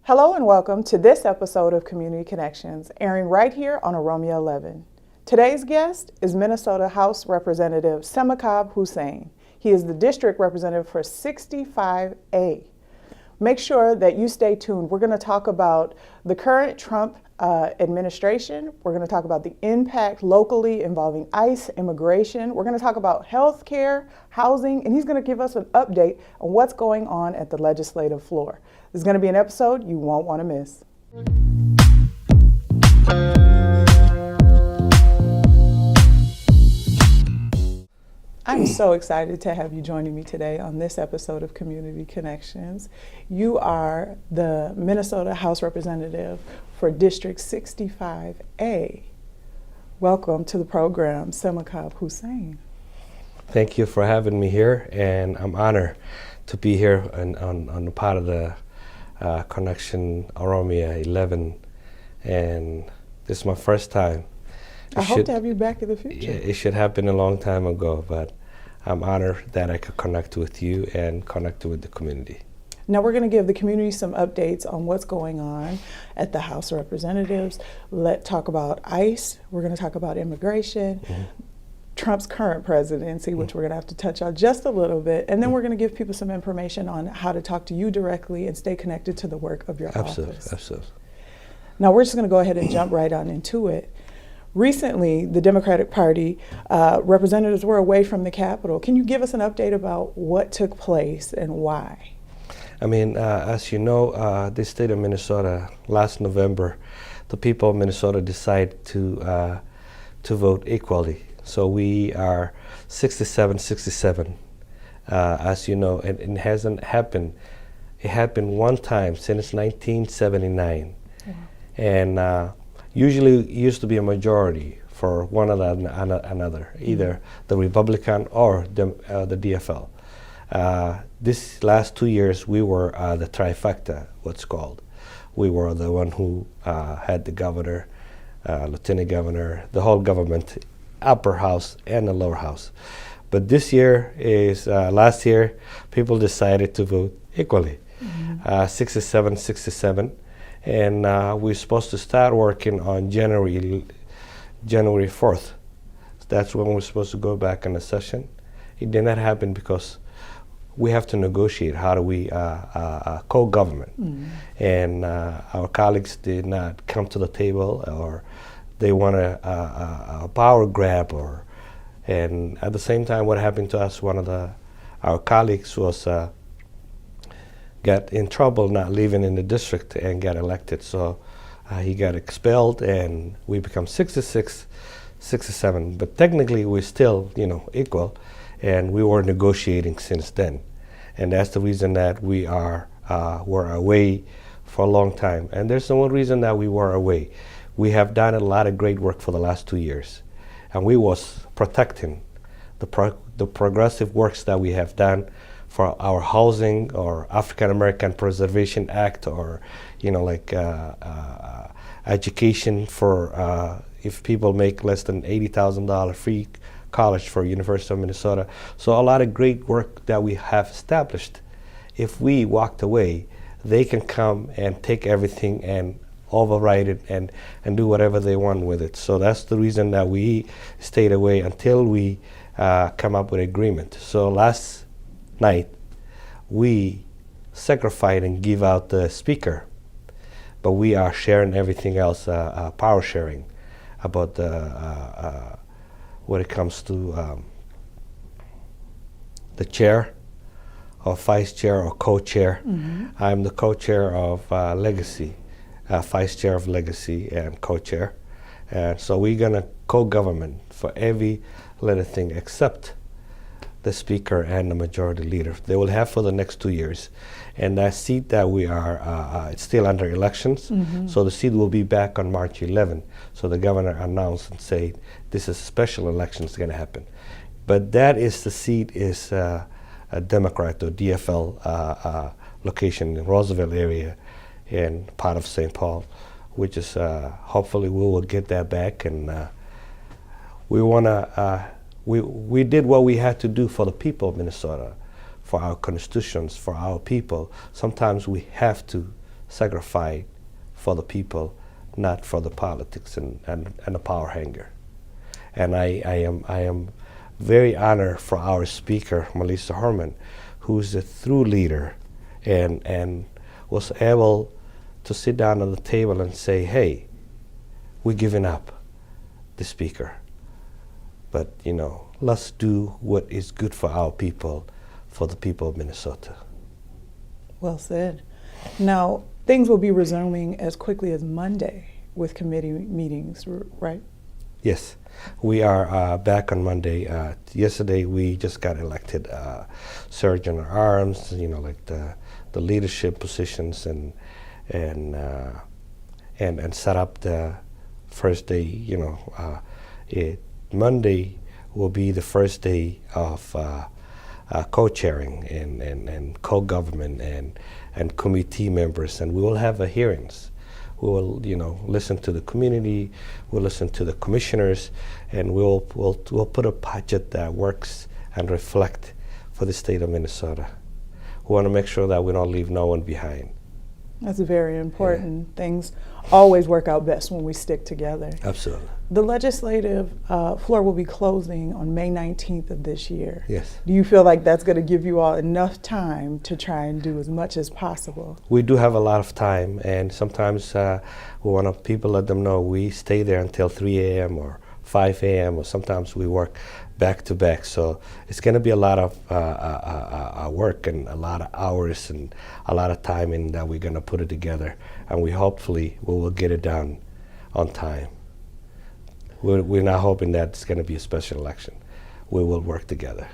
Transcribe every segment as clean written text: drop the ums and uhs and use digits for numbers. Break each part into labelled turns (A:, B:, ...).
A: Hello and welcome to this episode of Community Connections, airing right here on OROMIA11. Today's guest is Minnesota House Representative Semakab Hussein. He is the district representative for 65A. Make sure that you stay tuned. We're going to talk about the current Trump administration. We're going to talk about the impact locally involving ICE, immigration. We're going to talk about health care, housing, and he's going to give us an update on what's going on at the legislative floor. This is going to be an episode you won't want to miss. I'm so excited to have you joining me today on this episode of Community Connections. You are the Minnesota House Representative for District 65A. Welcome to the program, Semakab Hussein.
B: Thank you for having me here, and I'm honored to be here on the part of the Connection OROMIA11, and this is my first time.
A: I hope to have you back in the future.
B: It should have been a long time ago, but I'm honored that I could connect with you and connect with the community.
A: Now we're going to give the community some updates on what's going on at the House of Representatives. Let's talk about ICE. We're going to talk about immigration, Trump's current presidency, which we're going to have to touch on just a little bit, and then we're going to give people some information on how to talk to you directly and stay connected to the work of your office.
B: Absolutely.
A: Now we're just going to go ahead and jump right on into it. Recently, the Democratic Party representatives were away from the Capitol. Can you give us an update about what took place and why?
B: I mean, as you know, the state of Minnesota, last November, the people of Minnesota decided to vote equally. So we are 67-67, as you know, and it hasn't happened. It happened one time since 1979. Wow. And usually it used to be a majority for one or another, either the Republican or the DFL. This last 2 years, we were the trifecta, what's called. We were the one who had the governor, lieutenant governor, the whole government, upper house and the lower house. But this year is, last year, people decided to vote equally, 67-67. And we're supposed to start working on January 4th. That's when we're supposed to go back in the session. It did not happen because we have to negotiate how do we co-government. And our colleagues did not come to the table, or they want a power grab, and at the same time, what happened to us, one of our colleagues was got in trouble not living in the district and got elected. So he got expelled, and we become 66-67. But technically, we're still, equal, and we were negotiating since then. And that's the reason that we were away for a long time. And there's one reason that we were away. We have done a lot of great work for the last 2 years, and we was protecting the progressive works that we have done for our housing or African American Preservation Act, or education for if people make less than $80,000 free college for University of Minnesota. So a lot of great work that we have established. If we walked away, they can come and take everything and override it and do whatever they want with it. So that's the reason that we stayed away until we come up with agreement. So last night, we sacrificed and give out the speaker, but we are sharing everything else, power sharing, about when it comes to the chair or vice chair or co-chair. I'm the co-chair of Legacy, vice chair of Legacy and co-chair. And so we're gonna co-government for every little thing except the speaker and the majority leader. They will have for the next 2 years. And that seat that we are, it's still under elections, so the seat will be back on March 11. So the governor announced and said, this is a special election that's gonna happen. But that is the seat is a Democrat or DFL location in Roosevelt area in part of St. Paul, which is hopefully we will get that back. And we wanna, we did what we had to do for the people of Minnesota, for our constituents, for our people. Sometimes we have to sacrificed for the people, not for the politics and the power hanger. And I am very honored for our speaker, Melissa Herman, who's a true leader and was able to sit down at the table and say, hey, we're giving up the speaker. But, let's do what is good for our people, for the people of Minnesota.
A: Well said. Now, things will be resuming as quickly as Monday with committee meetings, right?
B: Yes, we are back on Monday. Yesterday, we just got elected Sergeant at Arms, like the leadership positions, and set up the first day. Monday will be the first day of co-chairing and co-government and committee members, and we will have hearings. We will, listen to the community. We'll listen to the commissioners, and we'll put a budget that works and reflect for the state of Minnesota. We want to make sure that we don't leave no one behind.
A: That's very important. Yeah. Things always work out best when we stick together.
B: Absolutely.
A: The legislative floor will be closing on May 19th of this year.
B: Yes.
A: Do you feel like that's going to give you all enough time to try and do as much as possible?
B: We do have a lot of time, and sometimes we want to people let them know we stay there until 3 a.m. or 5 a.m. or sometimes we work back to back. So it's going to be a lot of work and a lot of hours and a lot of time in that we're going to put it together, and we will get it done on time. We're not hoping that it's going to be a special election. We will work together.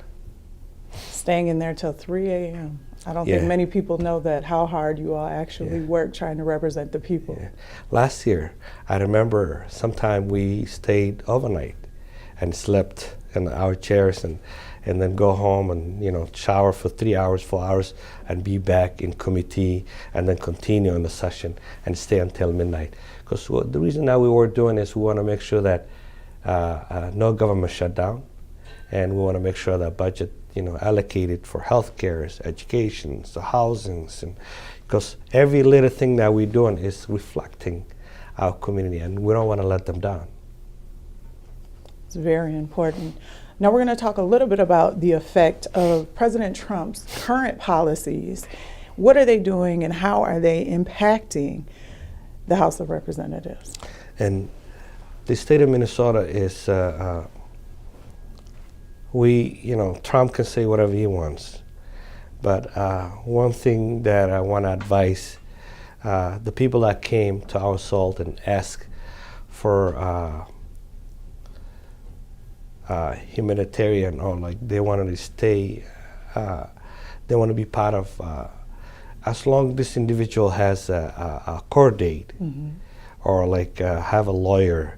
A: Staying in there till 3 a.m. I don't think many people know that, how hard you all actually work trying to represent the people. Yeah.
B: Last year, I remember sometime we stayed overnight and slept in our chairs and then go home and shower for 3 hours, 4 hours, and be back in committee and then continue on the session and stay until midnight. Because the reason that we were doing is we want to make sure that no government shutdown, and we want to make sure that budget allocated for healthcare, education, the housings, and because every little thing that we're doing is reflecting our community, and we don't want to let them down.
A: It's very important. Now we're going to talk a little bit about the effect of President Trump's current policies. What are they doing and how are they impacting the House of Representatives? And
B: the state of Minnesota is, Trump can say whatever he wants, but one thing that I want to advise the people that came to our SALT and asked for humanitarian, or like they wanted to stay, they want to be part of, as long as this individual has a court date, or have a lawyer,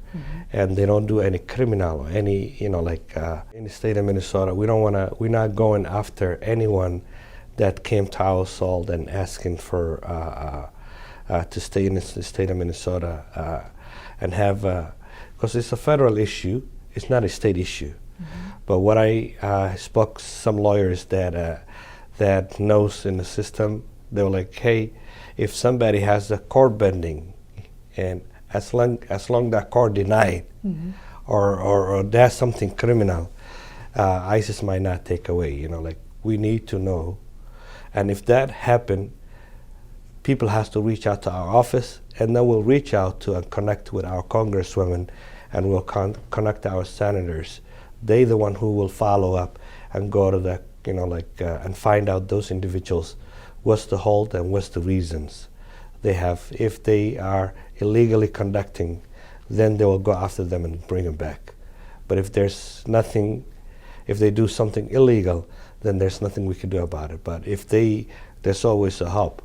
B: and they don't do any criminal or any, in the state of Minnesota, we're not going after anyone that came to our SALT and asking for to stay in the state of Minnesota and have, because it's a federal issue, it's not a state issue. But what I spoke to some lawyers that knows in the system, they were like, hey, if somebody has a court pending, and as long that court denied, or there's something criminal, ISIS might not take away. We need to know, and if that happened, people has to reach out to our office, and then we'll reach out to and connect with our congresswomen, and we'll connect our senators. They the one who will follow up and go to the and find out those individuals what's the hold and what's the reasons they have. If they are illegally conducting, then they will go after them and bring them back. But if there's nothing, if they do something illegal, then there's nothing we can do about it. But if there's always a hope.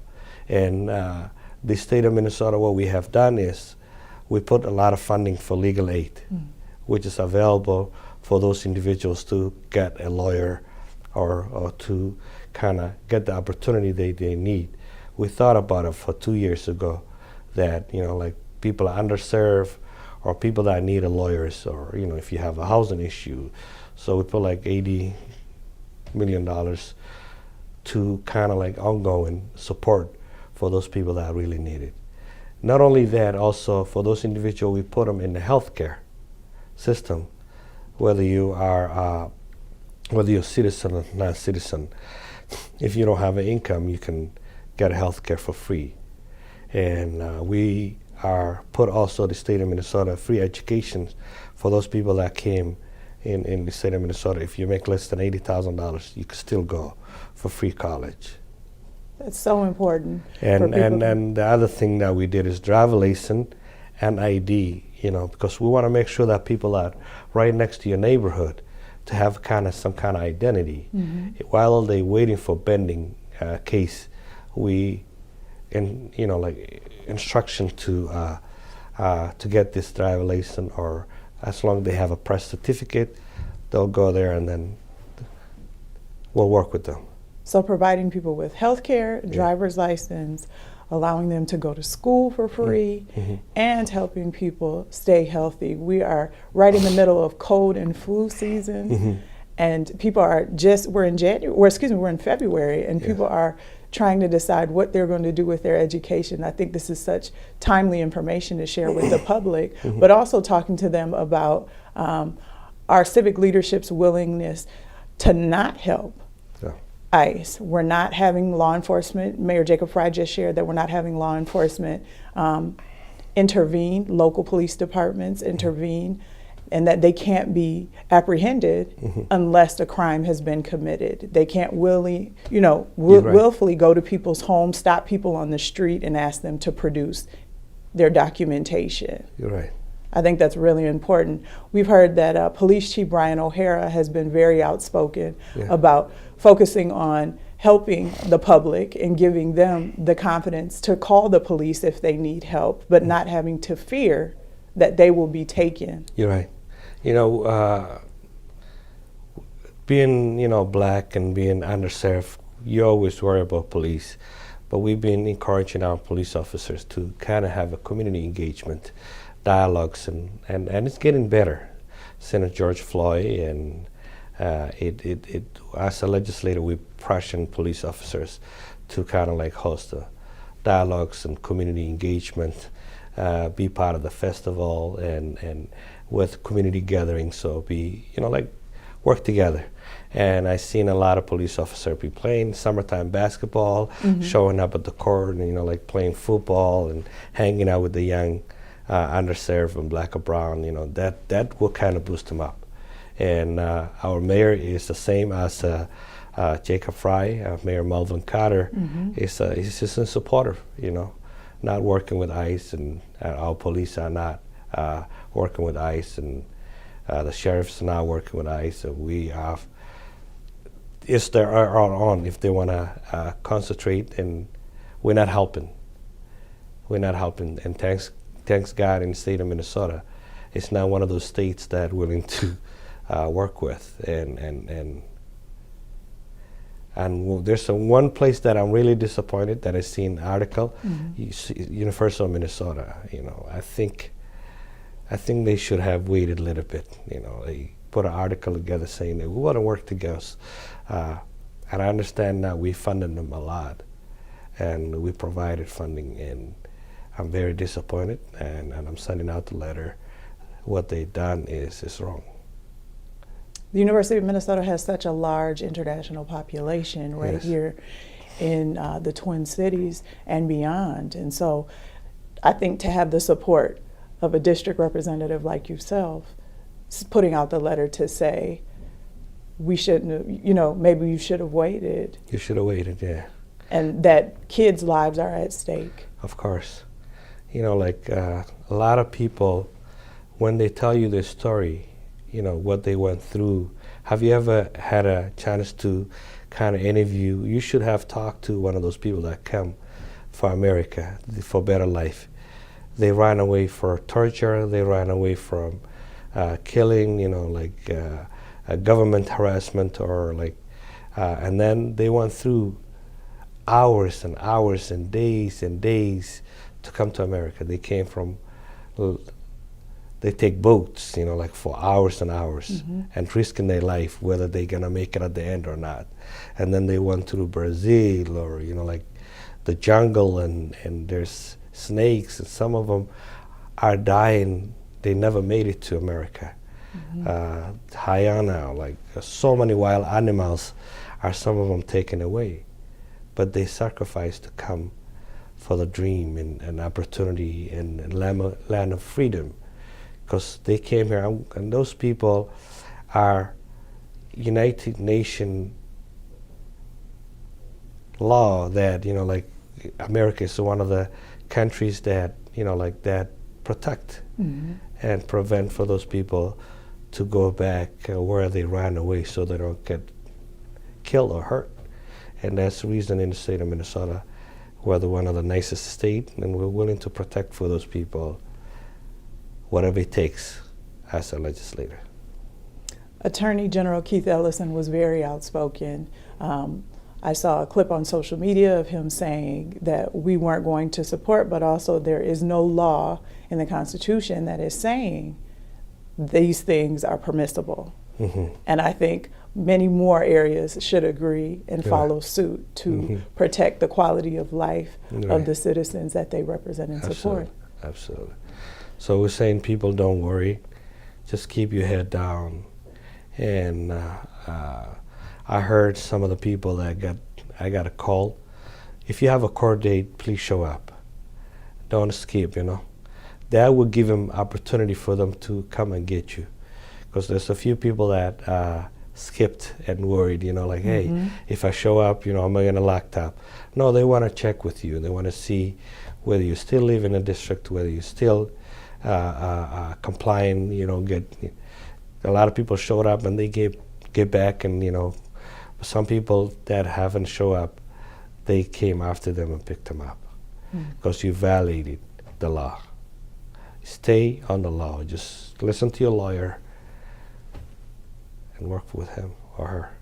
B: And the state of Minnesota, what we have done is we put a lot of funding for legal aid, which is available for those individuals to get a lawyer or to kind of get the opportunity they need. We thought about it for 2 years ago that, people are underserved or people that need a lawyers, or, if you have a housing issue. So we put $80 million to kind of ongoing support for those people that really need it. Not only that, also for those individuals, we put them in the healthcare system, whether you're a citizen or not citizen. If you don't have an income, you can get healthcare for free. And we are put also the state of Minnesota free education for those people that came in the state of Minnesota. If you make less than $80,000, you can still go for free college.
A: That's so important.
B: And the other thing that we did is driver license and ID, because we want to make sure that people are right next to your neighborhood to have some kind of identity. Mm-hmm. While they waiting for pending case, we, instruction to get this driver license, or as long as they have a press certificate, they'll go there and then we'll work with them.
A: So providing people with health care, driver's license, allowing them to go to school for free, mm-hmm. and helping people stay healthy. We are right in the middle of cold and flu season, mm-hmm. and people are we're in February, and people are trying to decide what they're going to do with their education. I think this is such timely information to share with the public, mm-hmm. but also talking to them about our civic leadership's willingness to not help ICE. We're not having law enforcement. Mayor Jacob Fry just shared that we're not having law enforcement intervene, local police departments intervene, and that they can't be apprehended mm-hmm. unless the crime has been committed. They can't willfully go to people's homes, stop people on the street, and ask them to produce their documentation.
B: You're right.
A: I think that's really important. We've heard that Police Chief Brian O'Hara has been very outspoken about focusing on helping the public and giving them the confidence to call the police if they need help, but not having to fear that they will be taken.
B: You're right. Being black and being underserved, you always worry about police, but we've been encouraging our police officers to kind of have a community engagement dialogues, and it's getting better. Senator George Floyd, and as a legislator, we pressure police officers to kind of like host dialogues and community engagement, be part of the festival and with community gatherings, so work together. And I've seen a lot of police officers be playing summertime basketball, mm-hmm. showing up at the court, and playing football and hanging out with the young underserved and black or brown, that will kind of boost them up. And our mayor is the same as Jacob Fry, Mayor Melvin Carter, mm-hmm. is just a supporter, not working with ICE, and our police are not working with ICE, and the sheriffs are not working with ICE. So we have, it's their on if they want to concentrate, and we're not helping. And thanks God, in the state of Minnesota, it's not one of those states that willing to work with. And there's one place that I'm really disappointed that I seen an article, mm-hmm. University of Minnesota. I think they should have waited a little bit. They put an article together saying that we want to work together. And I understand that we funded them a lot, and we provided funding, and I'm very disappointed, and I'm sending out the letter. What they've done is wrong.
A: The University of Minnesota has such a large international population right here in the Twin Cities and beyond. And so I think to have the support of a district representative like yourself putting out the letter to say, we shouldn't have, maybe you should have waited.
B: You should have waited, yeah.
A: And that kids' lives are at stake.
B: Of course. A lot of people, when they tell you their story, what they went through. Have you ever had a chance to kind of interview? You should have talked to one of those people that come for America, for better life. They ran away for torture, they ran away from killing, government harassment, or and then they went through hours and hours and days to come to America. They came from, they take boats, for hours and hours, mm-hmm. and risking their life, whether they're gonna make it at the end or not. And then they went through Brazil, or, the jungle, and there's snakes, and some of them are dying. They never made it to America. Hyena, like so many wild animals, are some of them taken away, but they sacrificed to come for the dream and opportunity and land of freedom, because they came here, and those people are United Nations law that, like America is one of the countries that, that protect and prevent for those people to go back where they ran away so they don't get killed or hurt. And that's the reason in the state of Minnesota we're one of the nicest states, and we're willing to protect for those people whatever it takes as a legislator.
A: Attorney General Keith Ellison was very outspoken. I saw a clip on social media of him saying that we weren't going to support, but also there is no law in the Constitution that is saying these things are permissible. And I think many more areas should agree and follow suit to protect the quality of life of the citizens that they represent and support.
B: Absolutely. So we're saying, people, don't worry, just keep your head down. And I heard some of the people that I got a call. If you have a court date, please show up. Don't escape, That will give them opportunity for them to come and get you. Because there's a few people that skipped and worried, like, hey, if I show up, am I going to locked up? No, they want to check with you. They want to see whether you still live in the district, whether you still complying, a lot of people showed up and they get back, and some people that haven't shown up, they came after them and picked them up because you violated the law. Stay on the law. Just listen to your lawyer and work with him or her.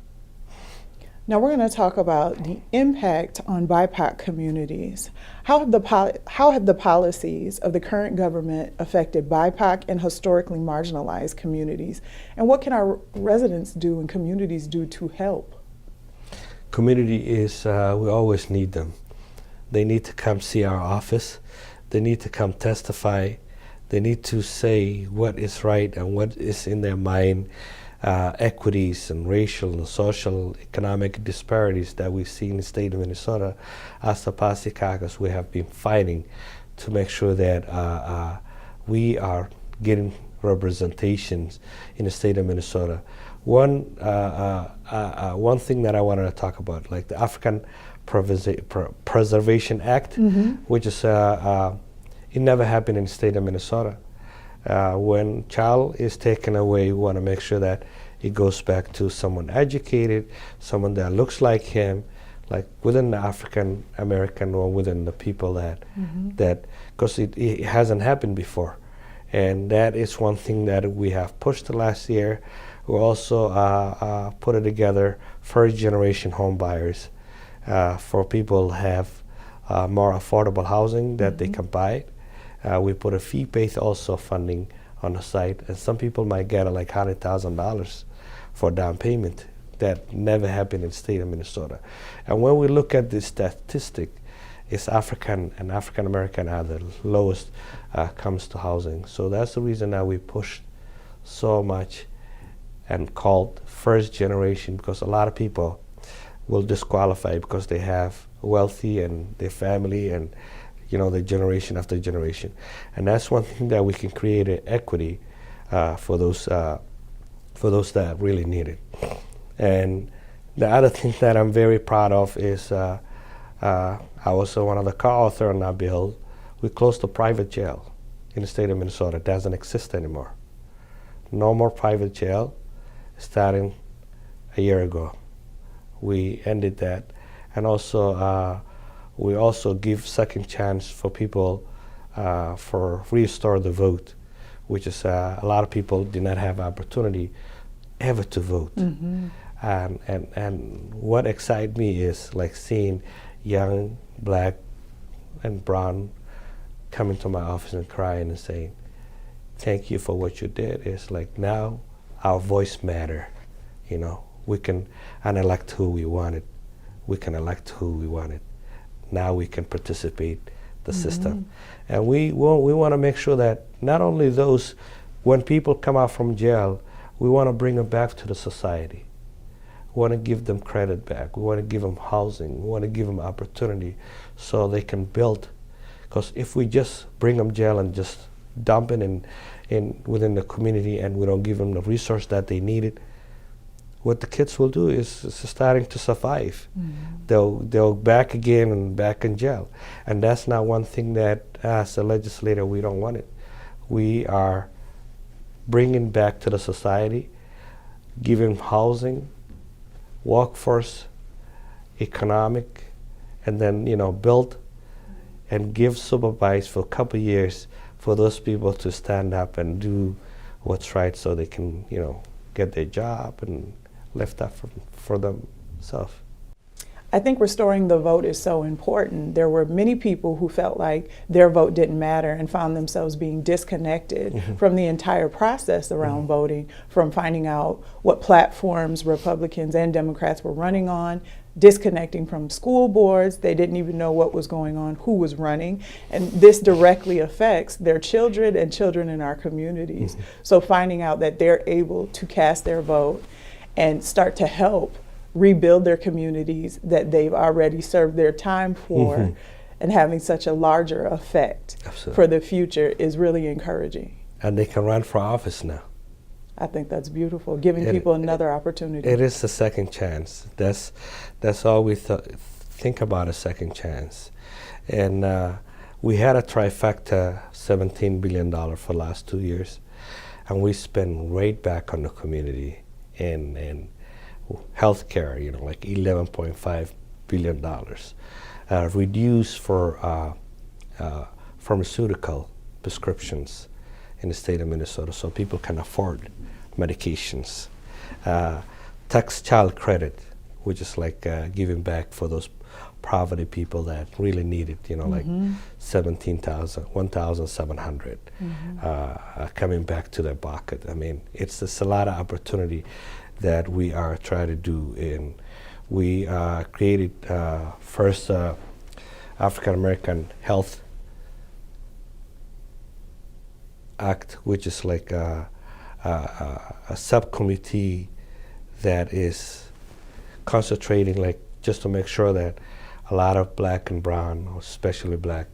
A: Now we're going to talk about the impact on BIPOC communities. How have the policies of the current government affected BIPOC and historically marginalized communities? And what can our residents do and communities do to help?
B: Community is, we always need them. They need to come see our office. They need to come testify. They need to say what is right and what is in their mind. Equities and racial and social economic disparities that we see in the state of Minnesota. As the Posse Caucus, we have been fighting to make sure that we are getting representations in the state of Minnesota. One thing that I wanted to talk about, like the African Preservation Act, which is it never happened in the state of Minnesota. When child is taken away, we want to make sure that it goes back to someone educated, someone that looks like him, like within the African American or within the people that because it hasn't happened before. And that is one thing that we have pushed last year. We also put it together first generation home buyers for people who have more affordable housing that they can buy it. We put a fee-based also funding on the site, and some people might get like $100,000 for down payment. That never happened in the state of Minnesota. And when we look at this statistic, it's African and African American are the lowest comes to housing. So that's the reason that we pushed so much and called first generation, because a lot of people will disqualify because they have wealthy and their family and the generation after generation. And that's one thing that we can create an equity for those that really need it. And the other thing that I'm very proud of is I was one of the co-authors on that bill. We closed the private jail in the state of Minnesota. It doesn't exist anymore. No more private jail starting a year ago. We ended that. And also we also give second chance for people for restore the vote, which is a lot of people did not have opportunity ever to vote. And what excites me is like seeing young black and brown coming to my office and crying and saying, thank you for what you did. It's like now our voice matter, we can elect who we wanted. We can elect who we wanted. now we can participate the system. And we want to make sure that not only those, when people come out from jail, we want to bring them back to the society. We want to give them credit back. We want to give them housing. We want to give them opportunity so they can build. Because if we just bring them jail and just dump it in within the community and we don't give them the resource that they needed, what the kids will do is starting to survive. They'll back again and back in jail. And that's not one thing that as a legislator we don't want it. We are bringing back to the society, giving housing, workforce, economic, and then build and give supervise for a couple of years for those people to stand up and do what's right so they can get their job and lift up for themselves.
A: I think restoring the vote is so important. There were many people who felt like their vote didn't matter and found themselves being disconnected from the entire process around voting, from finding out what platforms Republicans and Democrats were running on, disconnecting from school boards. They didn't even know what was going on, who was running, and this directly affects their children and children in our communities. So finding out that they're able to cast their vote and start to help rebuild their communities that they've already served their time for and having such a larger effect for the future is really encouraging.
B: And they can run for office now.
A: I think that's beautiful, giving people another opportunity.
B: It is a second chance. That's all we think about, a second chance. And we had a trifecta, $17 billion for the last 2 years, and we spent right back on the community in healthcare, like $11.5 billion. Reduced for pharmaceutical prescriptions in the state of Minnesota so people can afford medications. Tax child credit, which is like giving back for those poverty people that really need it, like $1,700 coming back to their pocket. I mean, it's just a lot of opportunity that we are trying to do. And we created first African American Health Act, which is like a subcommittee that is concentrating like just to make sure that a lot of black and brown, or especially black,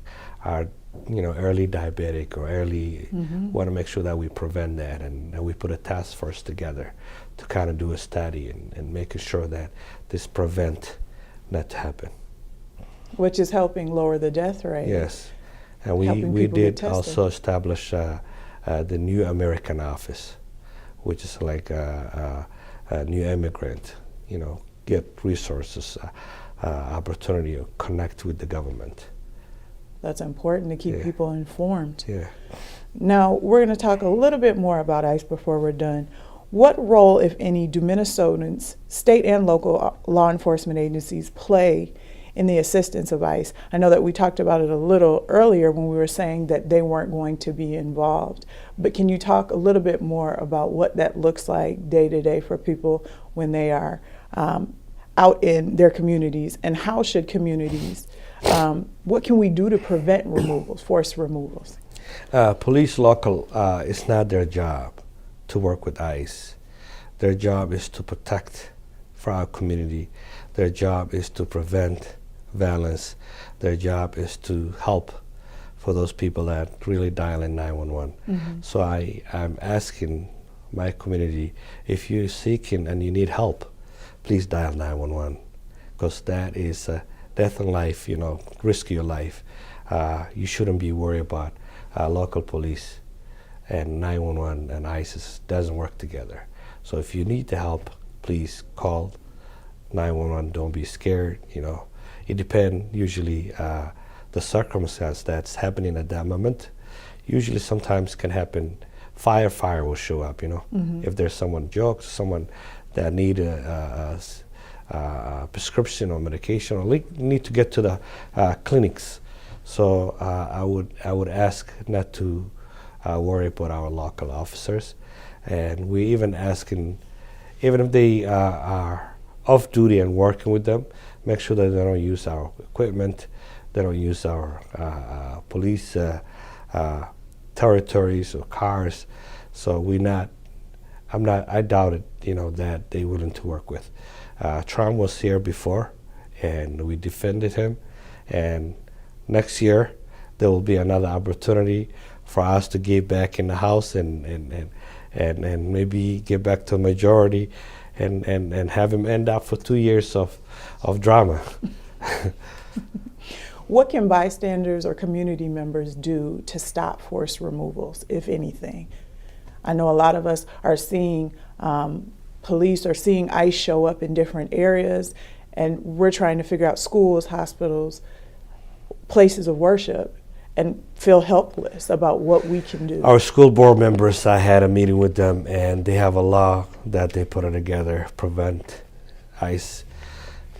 B: are early diabetic or early, want to make sure that we prevent that, and we put a task force together to kind of do a study and making sure that this prevent that to happen.
A: Which is helping lower the death rate.
B: Yes, and we did also establish the New American Office, which is like a new immigrant, get resources, opportunity to connect with the government.
A: That's important to keep people informed.
B: Yeah.
A: Now, we're going to talk a little bit more about ICE before we're done. What role, if any, do Minnesotans, state and local law enforcement agencies play in the assistance of ICE? I know that we talked about it a little earlier when we were saying that they weren't going to be involved. But can you talk a little bit more about what that looks like day to day for people when they are out in their communities, and how should communities, what can we do to prevent removals, forced removals?
B: Police local, it's not their job to work with ICE. Their job is to protect for our community. Their job is to prevent violence. Their job is to help for those people that really dial in 911. So I'm asking my community, if you're seeking and you need help, please dial 911, because that is death and life, risk your life. You shouldn't be worried about local police and 911 and ISIS doesn't work together. So if you need the help, please call 911. Don't be scared. It depends usually the circumstance that's happening at that moment. Usually, sometimes can happen. Fire will show up. If there's someone jokes, someone that need a prescription or medication, or need to get to the clinics. So I would ask not to worry about our local officers, and we even asking, even if they are off duty and working with them, make sure that they don't use our equipment, they don't use our police territories or cars. So I doubt it, that they willing to work with. Trump was here before, and we defended him. And next year, there will be another opportunity for us to get back in the House and maybe get back to a majority and have him end up for 2 years of drama.
A: What can bystanders or community members do to stop forced removals, if anything? I know a lot of us are seeing police or seeing ICE show up in different areas, and we're trying to figure out schools, hospitals, places of worship, and feel helpless about what we can do.
B: Our school board members, I had a meeting with them, and they have a law that they put together, prevent ICE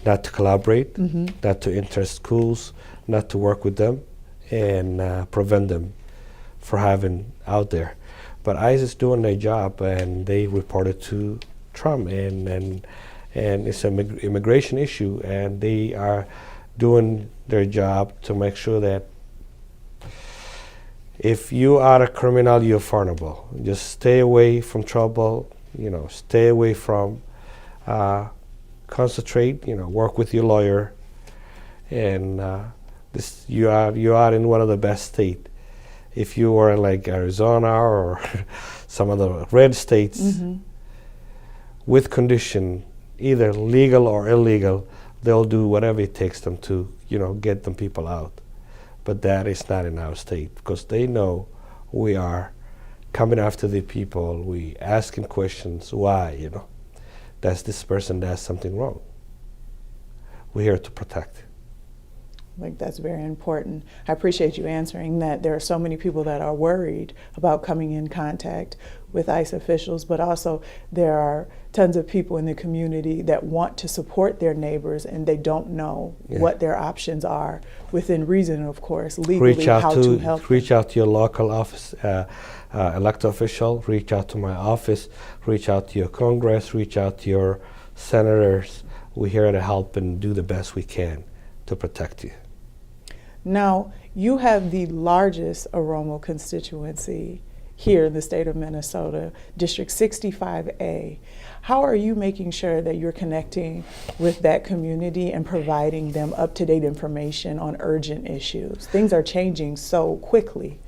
B: not to collaborate, not to enter schools, not to work with them, and prevent them from having out there. But ICE is doing their job, and they reported to Trump, and it's an immigration issue, and they are doing their job to make sure that if you are a criminal, you're vulnerable. Just stay away from trouble, stay away from, concentrate, work with your lawyer, and you are in one of the best states. If you were in like Arizona or some of the red states, with condition, either legal or illegal, they'll do whatever it takes them to, get them people out. But that is not in our state, because they know we are coming after the people. We asking questions, why, does this person does something wrong? We're here to protect.
A: Like, that's very important. I appreciate you answering that. There are so many people that are worried about coming in contact with ICE officials, but also there are tons of people in the community that want to support their neighbors, and they don't know what their options are, within reason, of course, legally, how to help.
B: Reach out to your local office, elected official, reach out to my office, reach out to your Congress, reach out to your senators. We're here to help and do the best we can to protect you.
A: Now, you have the largest Oromo constituency here in the state of Minnesota, District 65A. How are you making sure that you're connecting with that community and providing them up-to-date information on urgent issues? Things are changing so quickly.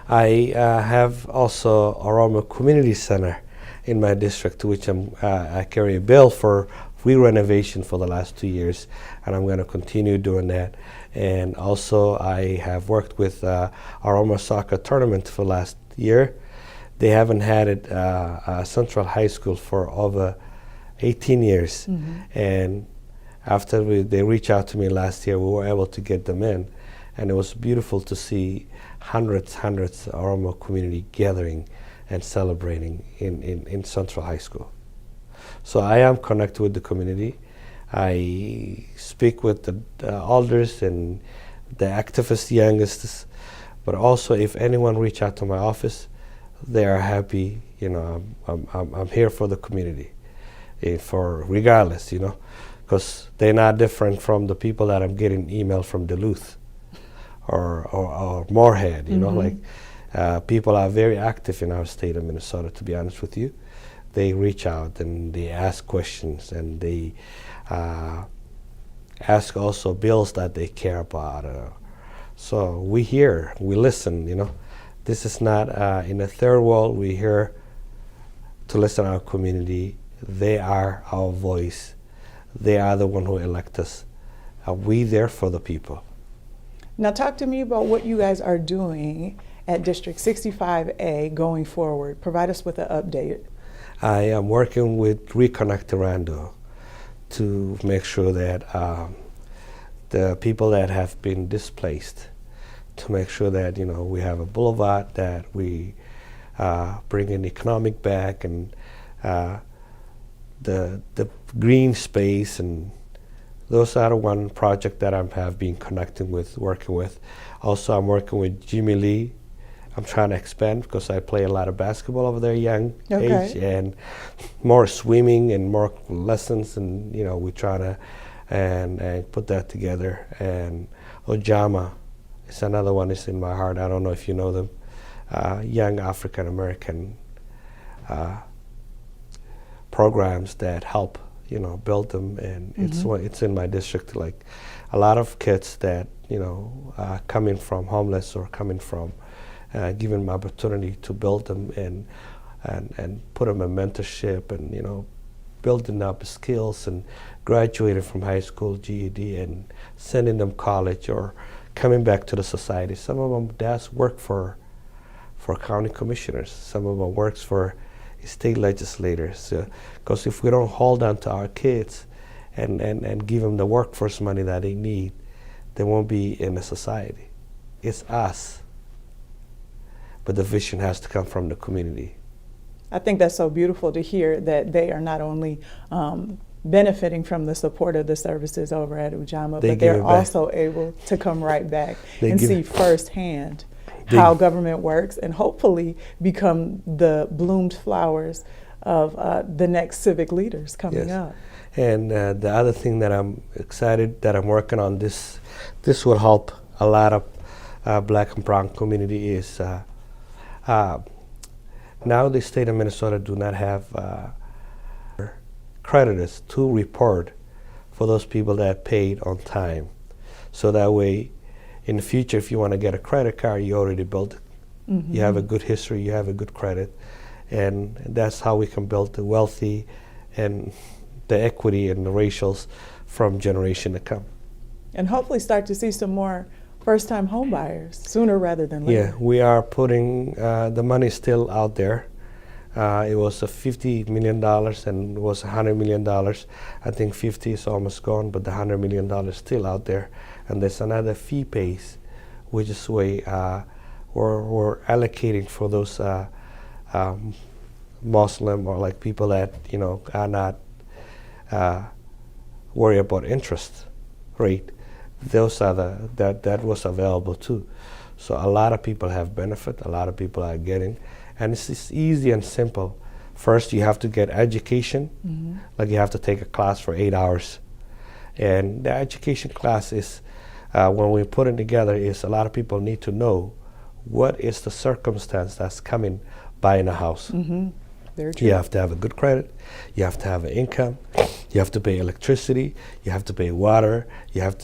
B: I have also Oromo Community Center in my district, which I carry a bill for re-renovation for the last 2 years, and I'm going to continue doing that. And also, I have worked with Oromo soccer tournament for last year. They haven't had it Central High School for over 18 years. And after they reached out to me last year, we were able to get them in. And it was beautiful to see hundreds of Oromo community gathering and celebrating in Central High School. So I am connected with the community. I speak with the elders and the activists, youngsters, but also if anyone reach out to my office, they are happy. I'm here for the community, for regardless, because they're not different from the people that I'm getting email from Duluth or Moorhead. People are very active in our state of Minnesota. To be honest with you, they reach out and they ask questions, and they ask also bills that they care about. So we hear, we listen, This is not in the third world. We're here to listen to our community. They are our voice. They are the one who elect us. Are we there for the people?
A: Now talk to me about what you guys are doing at District 65A going forward. Provide us with an update.
B: I am working with Reconnect Orlando to make sure that the people that have been displaced, to make sure that we have a boulevard, that we bring in economic back, and the green space, and those are the one project that I have been connecting with, working with. Also, I'm working with Jimmy Lee. I'm trying to expand because I play a lot of basketball over there, young age, and more swimming and more lessons, and we're trying to and put that together. And Ojama is another one is in my heart. I don't know if you know them. Young African American programs that help, build them, and it's in my district. Like a lot of kids that coming from homeless or coming from, give them opportunity to build them and put them in mentorship and building up skills and graduating from high school, GED, and sending them college or coming back to the society. Some of them does work for county commissioners. Some of them works for state legislators. Because if we don't hold on to our kids and give them the workforce money that they need, they won't be in the society. It's us. But the vision has to come from the community.
A: I think that's so beautiful to hear that they are not only benefiting from the support of the services over at Ujama, but they're also able to come right back and see firsthand how government works and hopefully become the bloomed flowers of the next civic leaders coming up.
B: And the other thing that I'm excited that I'm working on, this will help a lot of Black and brown community is now the state of Minnesota do not have creditors to report for those people that paid on time. So that way, in the future, if you want to get a credit card, you already built it. You have a good history, you have a good credit. And that's how we can build the wealthy and the equity and the racials from generation to come.
A: And hopefully start to see some more first-time home buyers sooner rather than later.
B: Yeah, we are putting, the money still out there. It was $50 million and it was $100 million. I think 50 is almost gone, but the $100 million is still out there. And there's another fee base, which is way we're allocating for those Muslim or like people that are not worry about interest rate. Those are that was available too. So a lot of people have benefit. A lot of people are getting. And it's just easy and simple. First, you have to get education. Like you have to take a class for 8 hours. And the education class is, when we put it together, is a lot of people need to know what is the circumstance that's coming buying a house.
A: Very true.
B: You have to have a good credit. You have to have an income. You have to pay electricity. You have to pay water.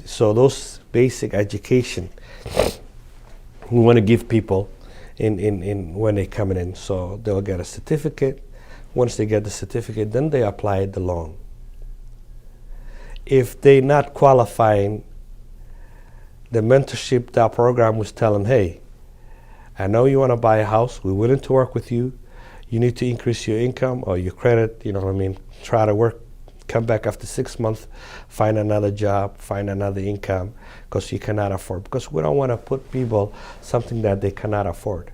B: So those basic education, we want to give people in when they come in. So they'll get a certificate. Once they get the certificate, then they apply the loan. If they're not qualifying, the mentorship, that program was telling, hey, I know you want to buy a house. We're willing to work with you. You need to increase your income or your credit, try to work, come back after 6 months, find another job, find another income, because you cannot afford. Because we don't want to put people something that they cannot afford.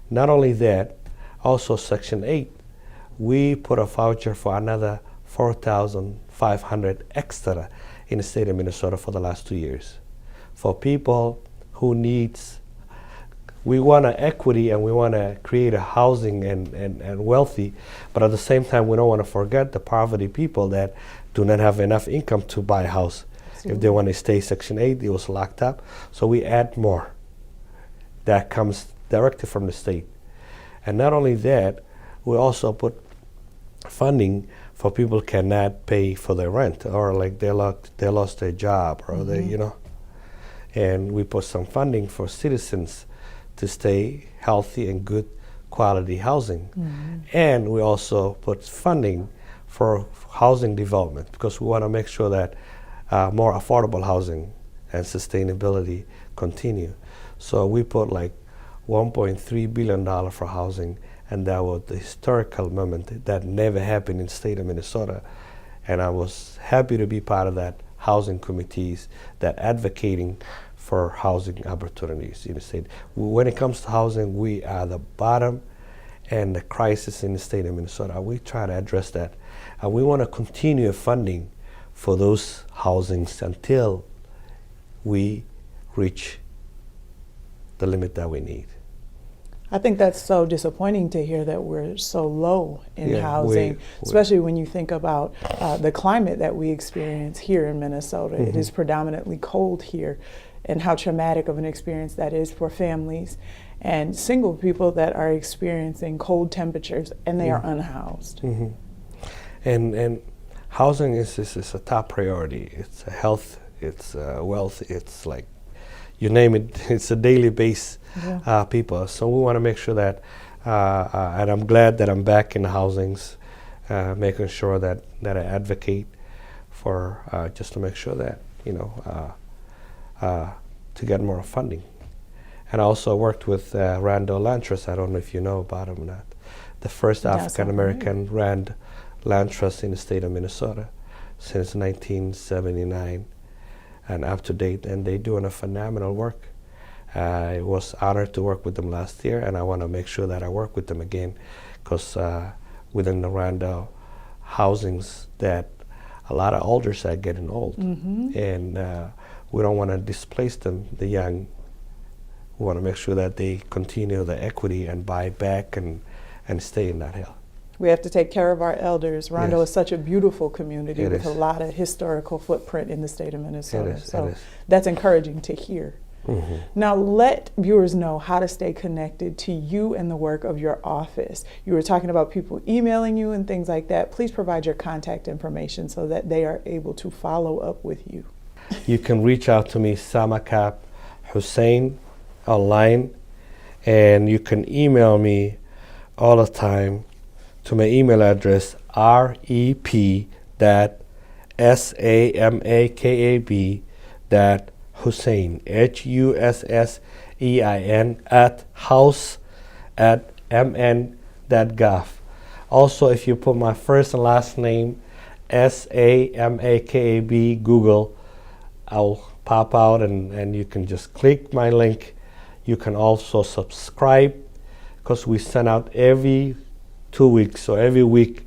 B: Not only that, also Section 8, we put a voucher for another $4,500 extra in the state of Minnesota for the last 2 years. For people who needs, we want equity and we want to create a housing and wealthy, but at the same time we don't want to forget the poverty people that do not have enough income to buy a house. Absolutely. If they want to stay Section 8, it was locked up. So we add more. That comes directly from the state. And not only that, we also put funding for people who cannot pay for their rent, or like they lost their job, or they, and we put some funding for citizens to stay healthy and good quality housing. And we also put funding for housing development, because we want to make sure that more affordable housing and sustainability continue. So we put like $1.3 billion for housing, and that was the historical moment that never happened in the state of Minnesota. And I was happy to be part of that housing committees that advocating for housing opportunities in the state. When it comes to housing, we are the bottom and the crisis in the state of Minnesota. We try to address that. And we want to continue funding for those housings until we reach the limit that we need.
A: I think that's so disappointing to hear that we're so low in
B: Yeah,
A: housing, especially when you think about the climate that we experience here in Minnesota. It is predominantly cold here, and how traumatic of an experience that is for families and single people that are experiencing cold temperatures and they are unhoused.
B: And housing is a top priority. It's a health, it's wealth, it's like, you name it, it's a daily base people. So we want to make sure that, and I'm glad that I'm back in the housings, making sure that I advocate for just to make sure that, to get more funding. And I also worked with Randall Land Trust. I don't know if you know about him or not. The first African American land trust in the state of Minnesota since 1979 and up to date, and they're doing a phenomenal work. I was honored to work with them last year, and I want to make sure that I work with them again, because within the Randall housings that a lot of elders are getting old, and we don't want to displace them, the young. We want to make sure that they continue the equity and buy back and stay in that hill.
A: We have to take care of our elders. Rondo is such a beautiful community
B: It
A: with
B: is.
A: a lot of historical footprint in the state of Minnesota.
B: It is,
A: So
B: it is.
A: that's encouraging to hear. Now let viewers know how to stay connected to you and the work of your office. You were talking about people emailing you and things like that. Please provide your contact information so that they are able to follow up with you.
B: You can reach out to me, Semakab Hussein, online, and you can email me all the time to my email address, rep.samakab.Hussein, HUSSEIN, @house@mn.gov. Also, if you put my first and last name, SAMAKAB, Google, I'll pop out and you can just click my link. You can also subscribe, because we send out every 2 weeks, so every week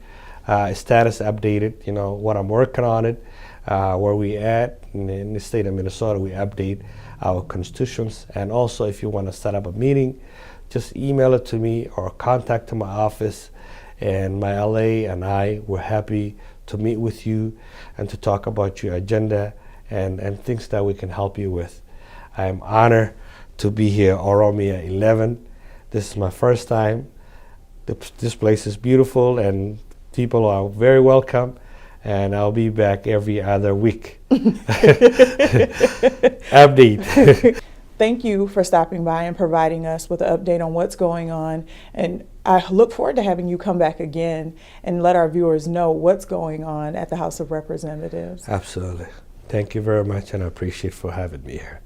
B: status updated, what I'm working on it, where we at in the state of Minnesota. We update our constitutions, and also if you want to set up a meeting, just email it to me or contact to my office, and my LA and I, we're happy to meet with you and to talk about your agenda and things that we can help you with. I'm honored to be here, OROMIA11. This is my first time. This place is beautiful and people are very welcome, and I'll be back every other week. Update.
A: Thank you for stopping by and providing us with an update on what's going on. And I look forward to having you come back again and let our viewers know what's going on at the House of Representatives.
B: Absolutely. Thank you very much, and I appreciate for having me here.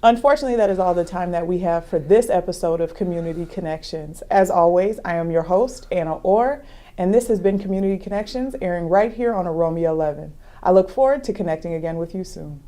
A: Unfortunately, that is all the time that we have for this episode of Community Connections. As always, I am your host, Anna Orr, and this has been Community Connections, airing right here on OROMIA11. I look forward to connecting again with you soon.